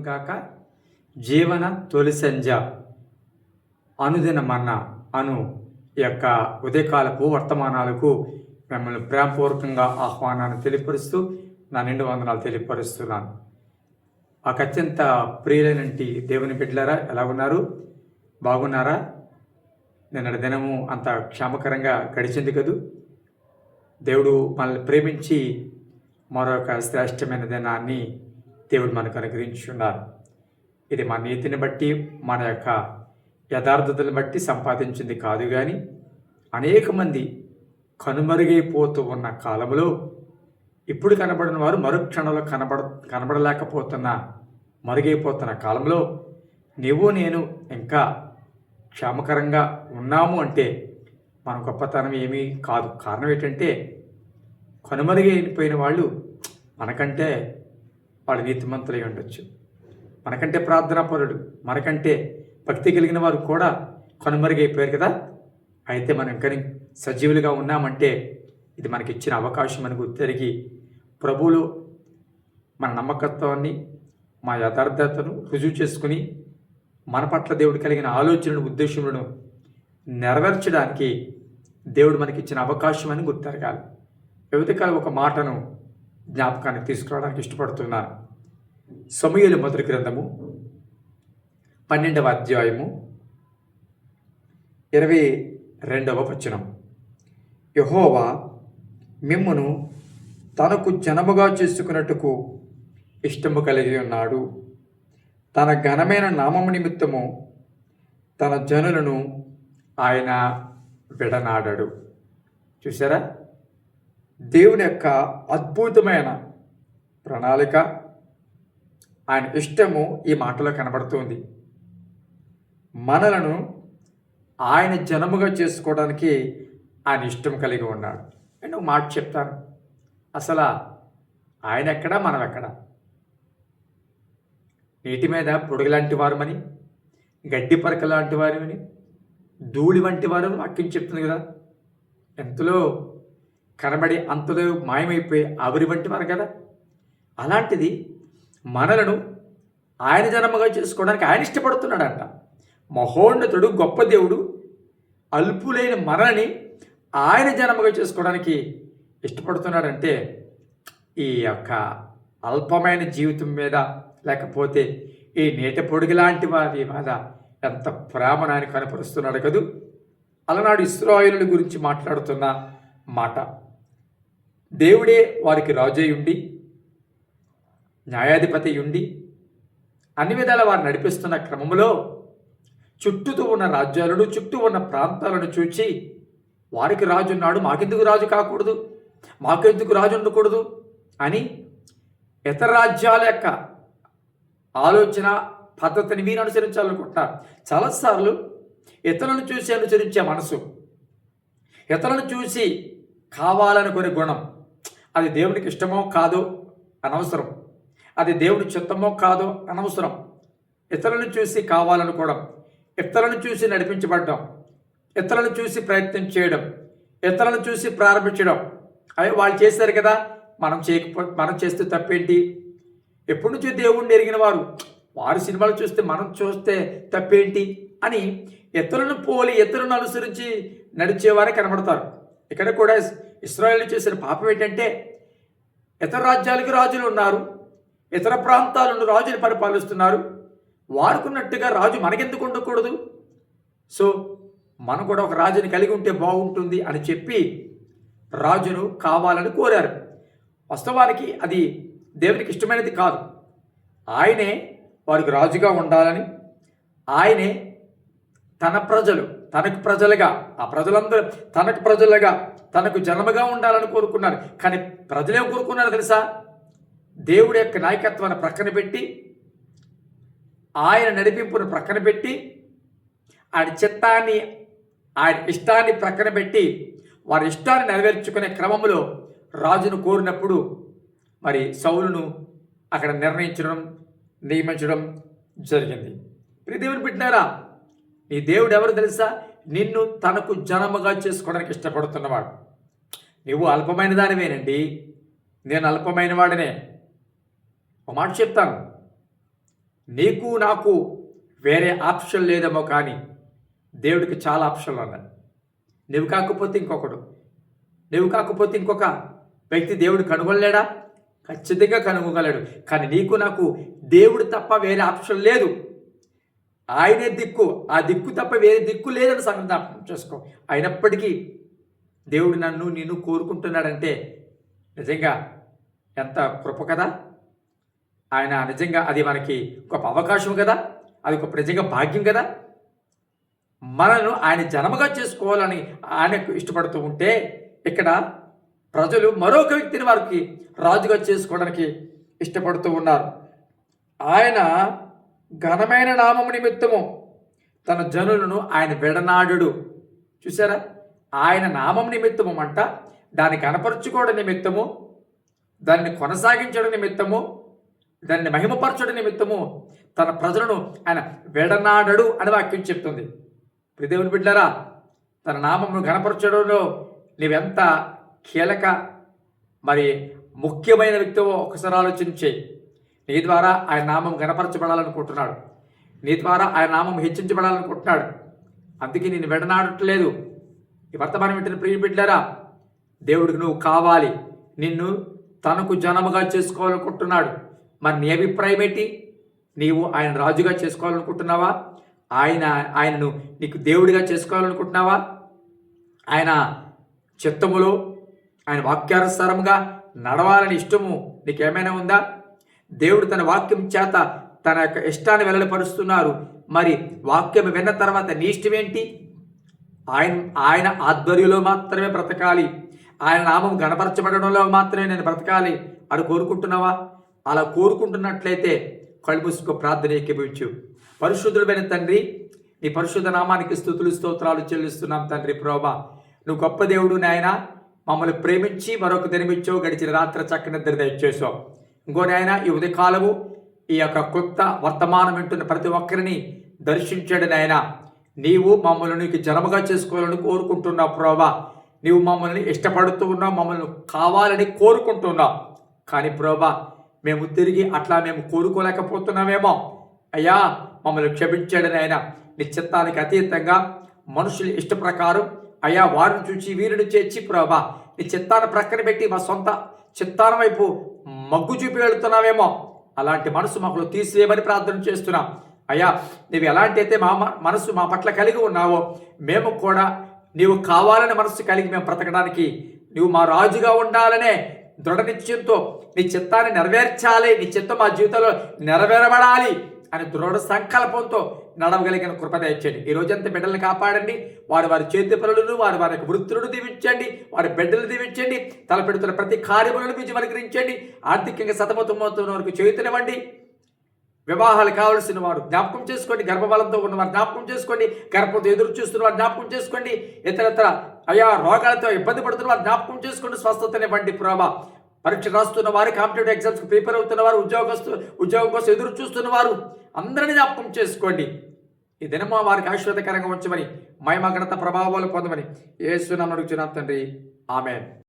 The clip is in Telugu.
కాక. జీవన తొలి సంధ్య అనుదిన మన్నా అను ఈ యొక్క ఉదయకాలపు వర్తమానాలకు మిమ్మల్ని ప్రేమపూర్వకంగా ఆహ్వానాన్ని తెలియపరుస్తూ నా నిండు వందనాలు తెలియపరుస్తున్నాను. ఆ అత్యంత ప్రియులైనటి దేవుని బిడ్డలారా, ఎలా ఉన్నారు? బాగున్నారా? నిన్నటి దినము అంత క్షేమకరంగా గడిచింది కదూ. దేవుడు మనల్ని ప్రేమించి మరొక శ్రేష్టమైన దినాన్ని దేవుడు మనకు అనుగ్రహించున్నారు. ఇది మన నీతిని బట్టి, మన యొక్క యథార్థతను బట్టి సంపాదించింది కాదు, కానీ అనేక మంది కనుమరుగైపోతూ ఉన్న కాలంలో ఇప్పుడు కనబడిన వారు మరో క్షణంలో కనబడలేకపోతున్న మరుగైపోతున్న కాలంలో నీవు నేను ఇంకా క్షేమకరంగా ఉన్నాము అంటే మన గొప్పతనం ఏమీ కాదు. కారణం ఏంటంటే కనుమరుగైపోయిన వాళ్ళు మనకంటే వాళ్ళు నీతిమంతులై ఉండొచ్చు, మనకంటే ప్రార్థనాపరుడు, మనకంటే భక్తి కలిగిన వారు కూడా కనుమరుగైపోయారు కదా. అయితే మనం ఇంకా సజీవులుగా ఉన్నామంటే ఇది మనకి ఇచ్చిన అవకాశం అని గుర్తెరిగి ప్రభువులు మన నమ్మకత్వాన్ని, మా యథార్థతను రుజువు చేసుకుని మన పట్ల దేవుడు కలిగిన ఆలోచనను, ఉద్దేశములను నెరవేర్చడానికి దేవుడు మనకిచ్చిన అవకాశం అని గుర్తెరగాలి. యువతకాలం ఒక మాటను జ్ఞాపకానికి తీసుకురావడానికి ఇష్టపడుతున్నాను. సమూయేలు మొదటి గ్రంథము 12వ అధ్యాయము 22వ వచనం. యెహోవా మిమ్మును తనకు జనముగా చేసుకున్నట్టుకు ఇష్టము కలిగి ఉన్నాడు. తన ఘనమైన నామము నిమిత్తము తన జనులను ఆయన విడనాడాడు. చూసారా, దేవుని యొక్క అద్భుతమైన ప్రణాళిక, ఆయన ఇష్టము ఈ మాటలో కనబడుతుంది. మనలను ఆయన జనముగా చేసుకోవడానికి ఆయన ఇష్టం కలిగి ఉన్నాడు. నేను ఒక మాట చెప్తాను, అసలు ఆయన ఎక్కడా, మనం ఎక్కడా? నీటి మీద పొడుగు లాంటి వారమని, గడ్డి పరక లాంటి వారమని, ధూళి వంటి వారు వాక్యం చెప్తుంది కదా. ఎంతలో కనబడి అంతలో మాయమైపోయి ఆవిరి వంటి వారు కదా. అలాంటిది మనలను ఆయన జనముగా చేసుకోవడానికి ఆయన ఇష్టపడుతున్నాడంట. మహోన్నతుడు, గొప్ప దేవుడు అల్పులైన మనల్ని ఆయన జనముగా చేసుకోవడానికి ఇష్టపడుతున్నాడంటే ఈ యొక్క అల్పమైన జీవితం మీద, లేకపోతే ఈ నీటి పొడుగు లాంటి వారి మీద ఎంత ప్రేమను ఆయన కనపరుస్తున్నాడు కదూ. అలనాడు ఇశ్రాయేలుల గురించి మాట్లాడుతున్న మాట, దేవుడే వారికి రాజై ఉండి, న్యాయాధిపతి ఉండి, అన్ని విధాల వారు నడిపిస్తున్న క్రమంలో చుట్టూతో ఉన్న రాజ్యాలను, చుట్టూ ఉన్న ప్రాంతాలను చూచి వారికి రాజు ఉన్నాడు, మాకెందుకు రాజు కాకూడదు, మాకెందుకు రాజు ఉండకూడదు అని ఇతర రాజ్యాల యొక్క ఆలోచన పద్ధతిని మీరు అనుసరించాలనుకుంటున్నారు. చాలాసార్లు ఇతరులను చూసి అనుసరించే మనసు, ఇతరులను చూసి కావాలనుకునే గుణం, అది దేవునికి ఇష్టమో కాదో అనవసరం, అది దేవుని చిత్తమో కాదో అనవసరం. ఇతరులను చూసి కావాలనుకోవడం, ఇతరులను చూసి నడిపించబడడం, ఇతరులను చూసి ప్రయత్నం చేయడం, ఇతరులను చూసి ప్రారంభించడం, అవి వాళ్ళు చేశారు కదా, మనం చేస్తే తప్పేంటి? ఎప్పటి నుంచో దేవుణ్ణి ఎరిగిన వారు, వారి సినిమాలు చూస్తే మనం చూస్తే తప్పేంటి అని ఇతరులను పోలి, ఇతరులను అనుసరించి నడిచేవారే కనబడతారు. ఇక్కడ కూడా ఇశ్రాయేలు చేసిన పాపం ఏంటంటే, ఇతర రాజ్యాలకు రాజులు ఉన్నారు, ఇతర ప్రాంతాలను రాజులు పరిపాలిస్తున్నారు, వారుకున్నట్టుగా రాజు మనకెందుకు ఉండకూడదు? సో మనం కూడా ఒక రాజుని కలిగి ఉంటే బాగుంటుంది అని చెప్పి రాజును కావాలని కోరారు. వాస్తవానికి అది దేవునికి ఇష్టమైనది కాదు. ఆయనే వారికి రాజుగా ఉండాలని, ఆయనే తన ప్రజలు తనకు ప్రజలుగా, ఆ ప్రజలందరూ తనకు ప్రజలుగా, తనకు జన్మగా ఉండాలని కోరుకున్నారు. కానీ ప్రజలేం కోరుకున్నారు తెలుసా? దేవుడి యొక్క నాయకత్వాన్ని ప్రక్కన పెట్టి, ఆయన నడిపింపును ప్రక్కన పెట్టి, ఆయన చిత్తాన్ని, ఆయన ఇష్టాన్ని ప్రక్కన పెట్టి, వారి ఇష్టాన్ని నెరవేర్చుకునే క్రమంలో రాజును కోరినప్పుడు మరి సౌలును అక్కడ నియమించడం జరిగింది. దేవుని బిడ్డలారా, నీ దేవుడు ఎవరు తెలుసా? నిన్ను తనకు జనముగా చేసుకోవడానికి ఇష్టపడుతున్నవాడు. నువ్వు అల్పమైన దానివేనండి, నేను అల్పమైన వాడినే. ఒక మాట చెప్తాను, నీకు నాకు వేరే ఆప్షన్ లేదేమో కానీ దేవుడికి చాలా ఆప్షన్లు ఉన్నాయి. నువ్వు కాకపోతే ఇంకొకడు, నువ్వు కాకపోతే ఇంకొక వ్యక్తి దేవుడు కనుగొనలేడా? ఖచ్చితంగా కనుగొనగలడు. కానీ నీకు నాకు దేవుడు తప్ప వేరే ఆప్షన్ లేదు. ఆయనే దిక్కు, ఆ దిక్కు తప్ప వేరే దిక్కు లేదని సంగతి అర్థం చేసుకో. అయినప్పటికీ దేవుడు నన్ను నిన్ను కోరుకుంటున్నాడంటే నిజంగా ఎంత కృప కదా. ఆయన నిజంగా అది మనకి గొప్ప అవకాశం కదా, అది గొప్ప నిజంగా భాగ్యం కదా. మనను ఆయన జన్మగా చేసుకోవాలని ఆయనకు ఇష్టపడుతూ ఉంటే ఇక్కడ ప్రజలు మరొక వ్యక్తిని వారికి రాజుగా చేసుకోవడానికి ఇష్టపడుతూ ఉన్నారు. ఆయన ఘనమైన నామము నిమిత్తము తన జనులను ఆయన విడనాడు. చూసారా, ఆయన నామం నిమిత్తము అంట, దాన్ని కనపరుచుకోవడం నిమిత్తము, దాన్ని కొనసాగించడం నిమిత్తము, దాన్ని మహిమపరచడం నిమిత్తము తన ప్రజలను ఆయన విడనాడడు అని వాక్యం చెప్తుంది. దేవుని బిడ్డలారా, తన నామమును గణపరచడంలో నీవెంత కీలక మరి ముఖ్యమైన వ్యక్తివో ఒకసారి ఆలోచించే. నీ ద్వారా ఆయన నామం గణపరచబడాలనుకుంటున్నాడు, నీ ద్వారా ఆయన నామం హెచ్చించబడాలనుకుంటున్నాడు. అందుకే నేను విడనాడట్లేదు. ఈ వర్తమానం వింటున్న ప్రియ బిడ్డలారా, దేవుడికి నువ్వు కావాలి, నిన్ను తనకు జనముగా చేసుకోవాలనుకుంటున్నాడు. మరి నీ అభిప్రాయం ఏంటి? నీవు ఆయన రాజుగా చేసుకోవాలనుకుంటున్నావా? ఆయనను నీకు దేవుడిగా చేసుకోవాలనుకుంటున్నావా? ఆయన చిత్తములో ఆయన వాక్యానుసారంగా నడవాలని ఇష్టము నీకేమైనా ఉందా? దేవుడు తన వాక్యం చేత తన యొక్క ఇష్టాన్ని వెల్లడిపరుస్తున్నారు. మరి వాక్యం విన్న తర్వాత నీ ఇష్టం ఏంటి? ఆయన ఆధ్వర్యంలో మాత్రమే బ్రతకాలి, ఆయన నామం గణపరచబడడంలో మాత్రమే నేను బ్రతకాలి అని కోరుకుంటున్నావా? అలా కోరుకుంటున్నట్లయితే కళ్ళు మూసుకో, ప్రార్థన ఏకీభవించు. పరిశుద్ధుడైన తండ్రి, నీ పరిశుద్ధ నామానికి స్తుతులు స్తోత్రాలు చెల్లిస్తున్నాం తండ్రి. ప్రభా, నువ్వు గొప్ప దేవుడు నాయన. మమ్మల్ని ప్రేమించి మరొక దినమిచ్చావు, గడిచిన రాత్రి చక్కని నిద్ర దయచేసావు. ఇంకో నాయన, ఈ ఉదయకాలము ఈ యొక్క కొత్త వర్తమానం వింటున్న ప్రతి ఒక్కరిని దర్శించాడు నాయన. నీవు మమ్మల్ని నీకు జనముగా చేసుకోవాలని కోరుకుంటున్నావు ప్రభా. నీవు మమ్మల్ని ఇష్టపడుతూ ఉన్నావు, మమ్మల్ని కావాలని కోరుకుంటున్నావు. కానీ ప్రభా, మేము తిరిగి అట్లా మేము కోరుకోలేకపోతున్నామేమో. అయ్యా, మమ్మల్ని క్షమించాడు నాయన. నీ చిత్తానికి అతీతంగా మనుషుల ఇష్ట ప్రకారం అయ్యా వారిని చూచి వీరిని చేర్చి ప్రభా, నీ చిత్తాన్ని ప్రక్కన పెట్టి మా సొంత చిత్తాన వైపు మగ్గు చూపి వెళుతున్నామేమో. అలాంటి మనసు మాకు తీసివేయమని ప్రార్థన చేస్తున్నాం. అయ్యా, నీవు ఎలాంటి అయితే మా మనసు మా పట్ల కలిగి ఉన్నావో మేము కూడా నీవు కావాలని మనసు కలిగి మేము బ్రతకడానికి, నువ్వు మా రాజుగా ఉండాలనే దృఢ నిశ్చయంతో నీ చిత్తాన్ని నెరవేర్చాలి, నీ చిత్తం మా జీవితంలో నెరవేరబడాలి అని దృఢ సంకల్పంతో నడవగలిగిన కృప దయచేయండి. ఈ రోజంతా బిడ్డలను కాపాడండి. వారి చేతి పనులను వారి వృత్తులను దీవించండి, వారి బిడ్డలను దీవించండి. తలపెడుతున్న ప్రతి కార్యములను విజయం అనుగ్రహించండి. ఆర్థికంగా సతమతమవుతున్న వరకు చేయుతనివ్వండి. వివాహాలు కావలసిన వారు జ్ఞాపకం చేసుకోండి, గర్భబలంతో ఉన్నవారు జ్ఞాపకం చేసుకోండి, గర్భంతో ఎదురు చూస్తున్న వారు జ్ఞాపకం చేసుకోండి, ఇతరత్ర అయా రోగాలతో ఇబ్బంది పడుతున్న వారు జ్ఞాపకం చేసుకోండి, స్వస్థతనివ్వండి ప్రభా. పరీక్ష రాస్తున్న వారు, కాంపిటేటివ్ ఎగ్జామ్స్కి ప్రిపేర్ అవుతున్న వారు, ఉద్యోగం కోసం ఎదురు చూస్తున్న వారు అందరినీ జ్ఞాపకం చేసుకోండి. ఈ దినమా వారికి ఆశీర్వాదకరంగా ఉంచమని, మహిమ ఘనత ప్రభావాలు పొందమని యేసు నామమున అడుగుచున్నాను తండ్రి. ఆమేన్.